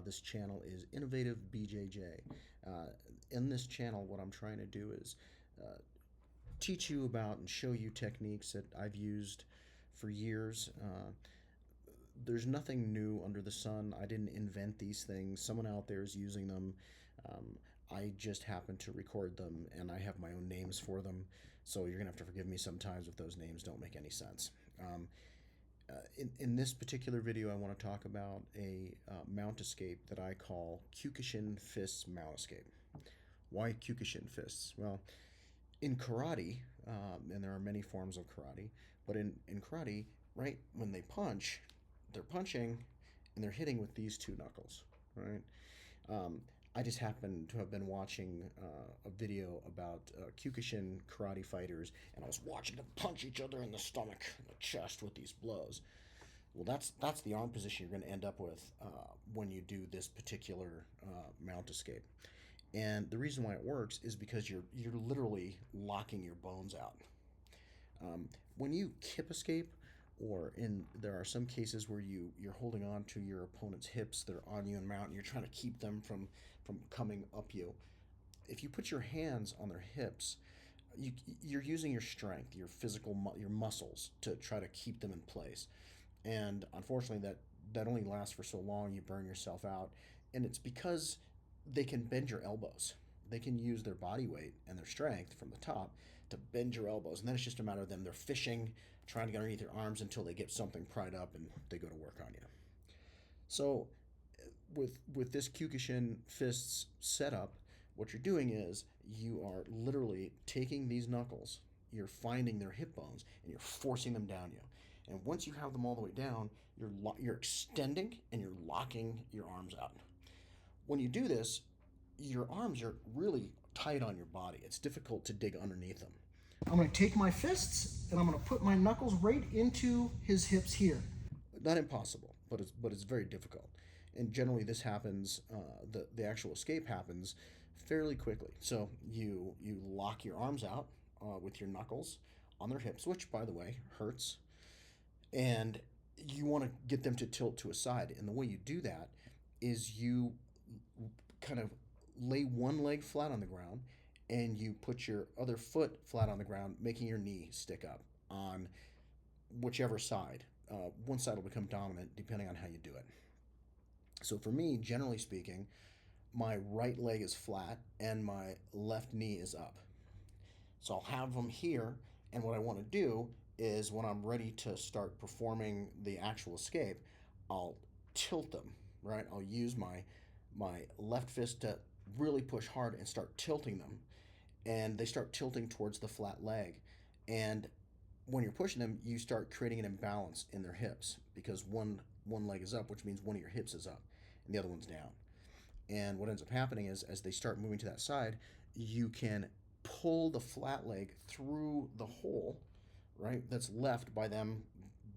This channel is Innovative BJJ. In this channel, what I'm trying to do is teach you about and show you techniques that I've used for years. There's nothing new under the sun. I didn't invent these things. Someone out there is using them. I just happen to record them, and I have my own names for them. So you're gonna have to forgive me sometimes if those names don't make any sense. In this particular video, I want to talk about a mount escape that I call Kukoshin fists mount escape. Why Kukoshin fists? Well, in karate, and there are many forms of karate, but in karate, right, when they punch, they're punching and they're hitting with these two knuckles, right? I just happened to have been watching a video about Kukoshin karate fighters, and I was watching them punch each other in the stomach, the chest with these blows. Well, that's the arm position you're going to end up with when you do this particular mount escape. And the reason why it works is because you're literally locking your bones out. When you kip escape, or there are some cases where you're holding on to your opponent's hips, they're on you and mount, and you're trying to keep them from coming up you. If you put your hands on their hips, you're using your strength, your your muscles to try to keep them in place. And unfortunately, that only lasts for so long. You burn yourself out, and it's because they can bend your elbows. They can use their body weight and their strength from the top to bend your elbows, and then it's just a matter of them. They're fishing, trying to get underneath your arms until they get something pried up, and they go to work on you. So, with this Kukoshin fists setup, what you're doing is you are literally taking these knuckles, you're finding their hip bones, and you're forcing them down you. And once you have them all the way down, you're extending and you're locking your arms out. When you do this, your arms are really tight on your body. It's difficult to dig underneath them. I'm going to take my fists and I'm going to put my knuckles right into his hips here. Not impossible, but it's very difficult. And generally, this happens. The actual escape happens fairly quickly. So you lock your arms out with your knuckles on their hips, which, by the way, hurts. And you want to get them to tilt to a side. And the way you do that is you kind of lay one leg flat on the ground and you put your other foot flat on the ground, making your knee stick up on whichever side. One side will become dominant depending on how you do it. So for me, generally speaking, my right leg is flat and my left knee is up. So I'll have them here, and what I want to do is when I'm ready to start performing the actual escape, I'll tilt them, right? I'll use my left fist to really push hard and start tilting them, and they start tilting towards the flat leg. And when you're pushing them, you start creating an imbalance in their hips because one leg is up, which means one of your hips is up and the other one's down. And what ends up happening is as they start moving to that side, you can pull the flat leg through the hole, right, that's left by them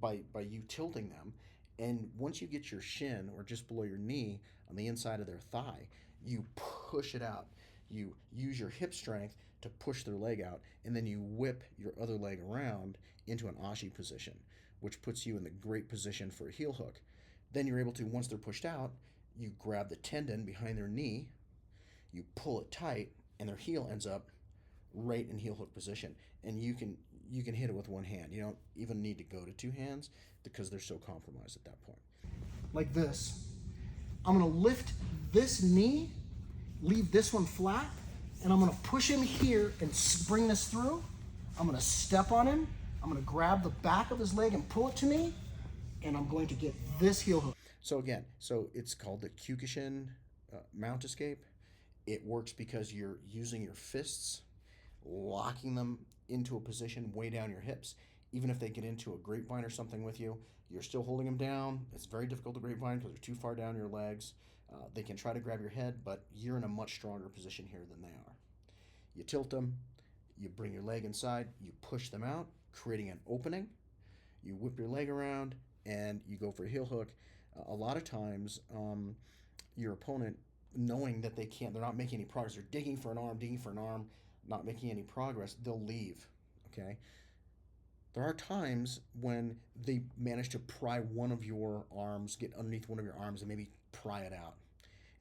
by you tilting them. And once you get your shin or just below your knee on the inside of their thigh, you push it out. You use your hip strength to push their leg out, and then you whip your other leg around into an ashi position, which puts you in the great position for a heel hook. Then you're able to, once they're pushed out, you grab the tendon behind their knee, you pull it tight, and their heel ends up right in heel hook position. And you can hit it with one hand. You don't even need to go to two hands because they're so compromised at that point. Like this. I'm going to lift this knee, leave this one flat, and I'm going to push him here and bring this through. I'm going to step on him. I'm going to grab the back of his leg and pull it to me, and I'm going to get this heel hook. So again, it's called the Kukoshin mount escape. It works because you're using your fists, locking them into a position way down your hips. Even if they get into a grapevine or something with you, you're still holding them down. It's very difficult to grapevine because they're too far down your legs. They can try to grab your head, but you're in a much stronger position here than they are. You tilt them, you bring your leg inside, you push them out, creating an opening. You whip your leg around, and you go for a heel hook. A lot of times, your opponent, knowing that they're not making any progress, they're digging for an arm, not making any progress, they'll leave, okay? There are times when they manage to pry one of your arms, get underneath one of your arms, and maybe pry it out.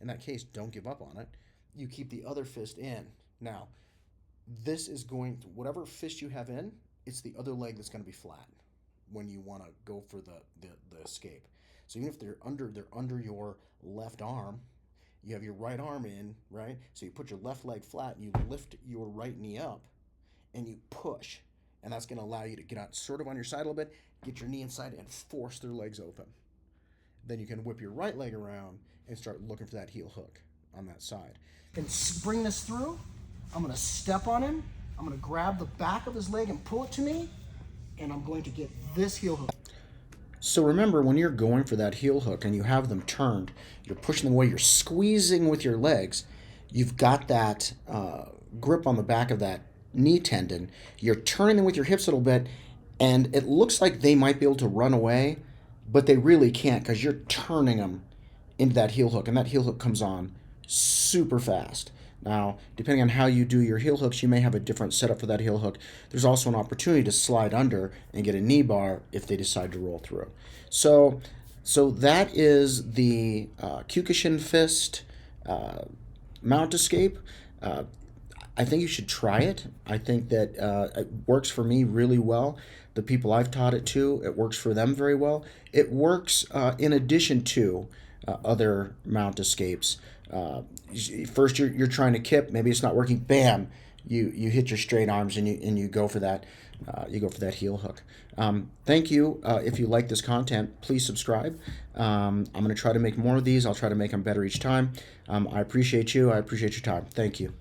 In that case, don't give up on it. You keep the other fist in. Now, this is going to, whatever fist you have in, it's the other leg that's going to be flat when you want to go for the escape. So even if they're under your left arm, you have your right arm in, right? So you put your left leg flat and you lift your right knee up and you push. And that's going to allow you to get out sort of on your side a little bit, get your knee inside and force their legs open. Then you can whip your right leg around and start looking for that heel hook on that side. And bring this through. I'm going to step on him. I'm going to grab the back of his leg and pull it to me. And I'm going to get this heel hook. So remember, when you're going for that heel hook and you have them turned, you're pushing them away, you're squeezing with your legs, you've got that grip on the back of that knee tendon, you're turning them with your hips a little bit, and it looks like they might be able to run away, but they really can't because you're turning them into that heel hook, and that heel hook comes on super fast. Now, depending on how you do your heel hooks, you may have a different setup for that heel hook. There's also an opportunity to slide under and get a knee bar if they decide to roll through. So that is the Kukoshin fist mount escape. I think you should try it. I think that it works for me really well. The people I've taught it to, it works for them very well. It works in addition to other mount escapes. First, you're trying to kip. Maybe it's not working. Bam! You hit your straight arms and you go for that. You go for that heel hook. Thank you. If you like this content, please subscribe. I'm going to try to make more of these. I'll try to make them better each time. I appreciate you. I appreciate your time. Thank you.